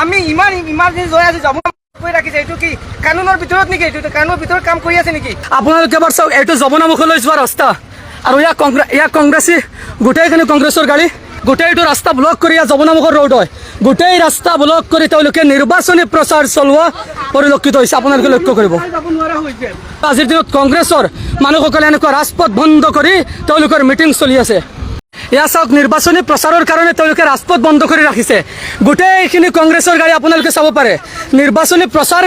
আমি ইমাৰ্জেন্সি হৈ আছো যাব কৈ ৰাখিছে এইটো কি কানুনৰ ভিতৰত নেকি এইটো কানুনৰ ভিতৰত কাম কৰি আছে নেকি আপোনালোকে এবাৰ চাওক এইটো যমুনামুখলৈ যোৱা ৰাস্তা আৰু ইয়াক কংগ্ৰেছী গোটেইখিনি কংগ্ৰেছৰ গাড়ী গোটেইটো ৰাস্তা ব্লক কৰি যমুনামুখৰ ৰোড হয় গোটেই ৰাস্তা ব্লক কৰি তেওঁলোকে নিৰ্বাচনী প্ৰচাৰ চলোৱা পৰিলক্ষিত হৈছে আপোনালোকে লক্ষ্য কৰিব আজিৰ দিনত কংগ্ৰেছৰ মানুহসকলে এনেকুৱা ৰাজপথ বন্ধ কৰি তেওঁলোকৰ মিটিং চলি আছে এয়া চাওক নিৰ্বাচনী প্ৰচাৰৰ কাৰণে তেওঁলোকে ৰাজপথ বন্ধ কৰি ৰাখিছে গোটেইখিনি কংগ্ৰেছৰ গাড়ী আপোনালোকে চাব পাৰে নিৰ্বাচনী প্ৰচাৰ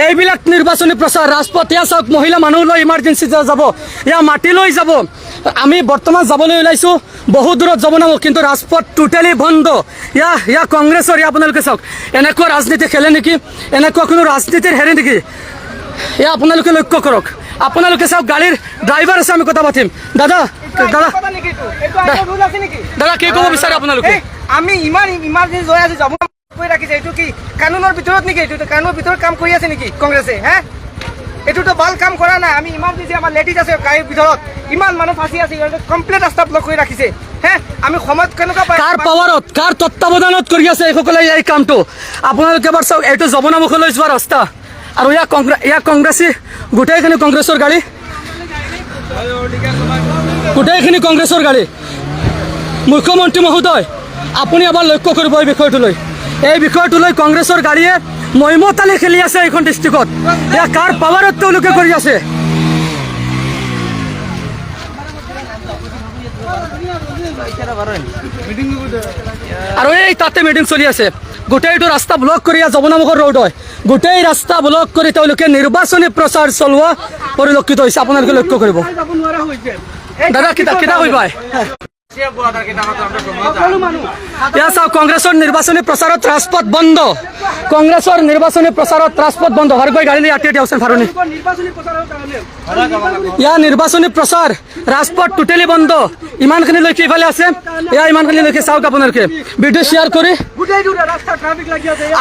এইবিলাক নিৰ্বাচনী প্ৰচাৰ ৰাজপথ এয়া চাওক মহিলা মানুহ লৈ ইমাৰ্জেঞ্চি যাব এয়া মাটি লৈ যাব আমি বৰ্তমান যাবলৈ ওলাইছোঁ বহু দূৰত যমুনামুখ কিন্তু ৰাজপথ টোটেলি বন্ধ এয়া কংগ্ৰেছৰ আপোনালোকে চাওক এনেকুৱা ৰাজনীতি খেলে নেকি এনেকুৱা কোনো ৰাজনীতিৰ হেৰি নেকি এয়া আপোনালোকে লক্ষ্য কৰক আপোনালোকে চাওক গাড়ীৰ ড্ৰাইভাৰ আছে আমি কথা পাতিম দাদা কি ক'ব বিচাৰে আপোনালোকে আমি ইমাৰ্জেন্সি হৈ আছো যাব কৈ ৰাখিছে এইটো কি কানুনৰ ভিতৰত নেকি এইটো কানুনৰ ভিতৰত কাম কৰি আছে নেকি কংগ্ৰেছে হে এইটোতো ভাল কাম কৰা নাই আমি ইমাৰ্জেন্সি আমাৰ লেডিজ আছে গাড়ীৰ ভিতৰত ইমান মানুহ ফাঁচি আছে কমপ্লিট ৰাস্তা ব্লক কৰি ৰাখিছে হে আমি সময়ত কেনেকুৱা পাই কাৰ পাৱাৰত কাৰ তত্ত্বাৱধানত কৰি আছে এইসকলে এই কামটো আপোনালোকে এবাৰ চাওক এইটো যমুনামুখলৈ যোৱা ৰাস্তা আৰু ইয়াক কংগ্ৰেছী গোটেইখিনি কংগ্ৰেছৰ গাড়ী গোটেইখিনি কংগ্ৰেছৰ গাড়ী মুখ্যমন্ত্ৰী মহোদয় আপুনি এবাৰ লক্ষ্য কৰিব এই বিষয়টোলৈ কংগ্ৰেছৰ গাড়ীয়ে মৈমতালি খেলি আছে এইখন ডিষ্ট্ৰিক্টত এয়া কাৰ পাৱাৰত তেওঁলোকে কৰি আছে আৰু এই তাতে মিটিং চলি আছে গোটেইটো ৰাস্তা ব্লক কৰি যমুনামুখৰ ৰোড হয় গোটেই ৰাস্তা ব্লক কৰি তেওঁলোকে নিৰ্বাচনী প্ৰচাৰ চলোৱা পৰিলক্ষিত হৈছে আপোনালোকে লক্ষ্য কৰিব দাদা কিতা কৰিব এয়া চাওক কংগ্ৰেছৰ নিৰ্বাচনী প্ৰচাৰত ৰাজপথ বন্ধ ভাৰগৈ গাড়ী আটি অৱস্থান ফাৰণি ইয়াৰ নিৰ্বাচনী প্ৰচাৰ ৰাজপথ টোটেলি বন্ধ ইমানখিনিলৈকে ইফালে আছে এয়া ইমানখিনিলৈকে চাওক আপোনালোকে ভিডিঅ' শ্বেয়াৰ কৰি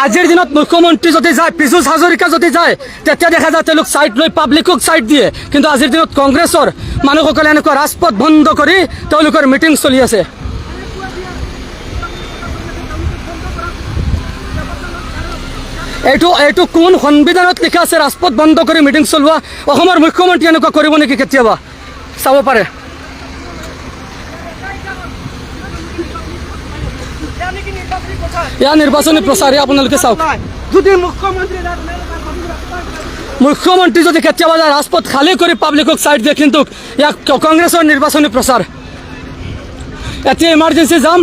আজিৰ দিনত মুখ্যমন্ত্ৰী যদি যায় পীযুষ হাজৰিকা যদি যায় তেতিয়া দেখা যায় তেওঁলোক ছাইড লৈ পাব্লিকক ছাইড দিয়ে কিন্তু আজিৰ দিনত কংগ্ৰেছৰ মানুহসকলে এনেকুৱা ৰাজপথ বন্ধ কৰি তেওঁলোকৰ মিটিং চলি আছে এইটো কোন সংবিধানত লিখা আছে ৰাজপথ বন্ধ কৰি মিটিং চলোৱা অসমৰ মুখ্যমন্ত্ৰী এনেকুৱা কৰিব নেকি কেতিয়াবা চাব পাৰে এয়া নিৰ্বাচনী প্ৰচাৰ আপোনালোকে চাওক যদি মুখ্যমন্ত্ৰী যদি কেতিয়াবা ৰাজপথ খালী কৰি পাব্লিকক ছাইড দিয়ে কিন্তু ইয়াক কংগ্ৰেছৰ নিৰ্বাচনী প্ৰচাৰ এতিয়া ইমাৰ্জেঞ্চি যাম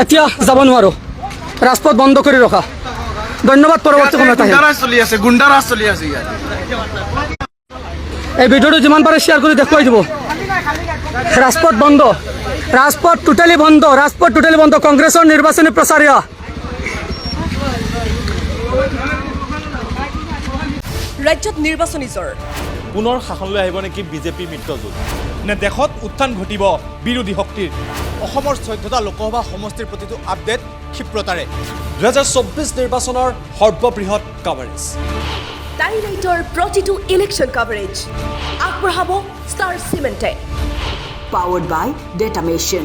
এতিয়া যাব নোৱাৰোঁ ৰাজপথ বন্ধ কৰি ৰখা ধন্যবাদ পৰৱৰ্তী সময়ত এই ভিডিঅ'টো যিমান পাৰে শ্বেয়াৰ কৰি দেখুৱাই দিব ৰাজপথ টোটেলি বন্ধ কংগ্ৰেছৰ নিৰ্বাচনী প্ৰচাৰ ৰাজ্যত নিৰ্বাচনী জ্বৰ পুনৰ শাসনলৈ আহিব নেকি বিজেপি মিত্ৰজোঁট নে দেশত উত্থান ঘটিব বিৰোধী শক্তিৰ অসমৰ 14টা লোকসভা সমষ্টিৰ প্ৰতিটো আপডেট ক্ষিপ্ৰতাৰে 2024 নিৰ্বাচনৰ সৰ্ববৃহৎ কাভাৰেজ টাইলাইটৰ প্ৰতিটো ইলেকশ্যন কাভাৰেজ আগবঢ়াব ষ্টাৰ চিমেণ্টে পাৱাৰ্ড বাই ডেটা মেচিন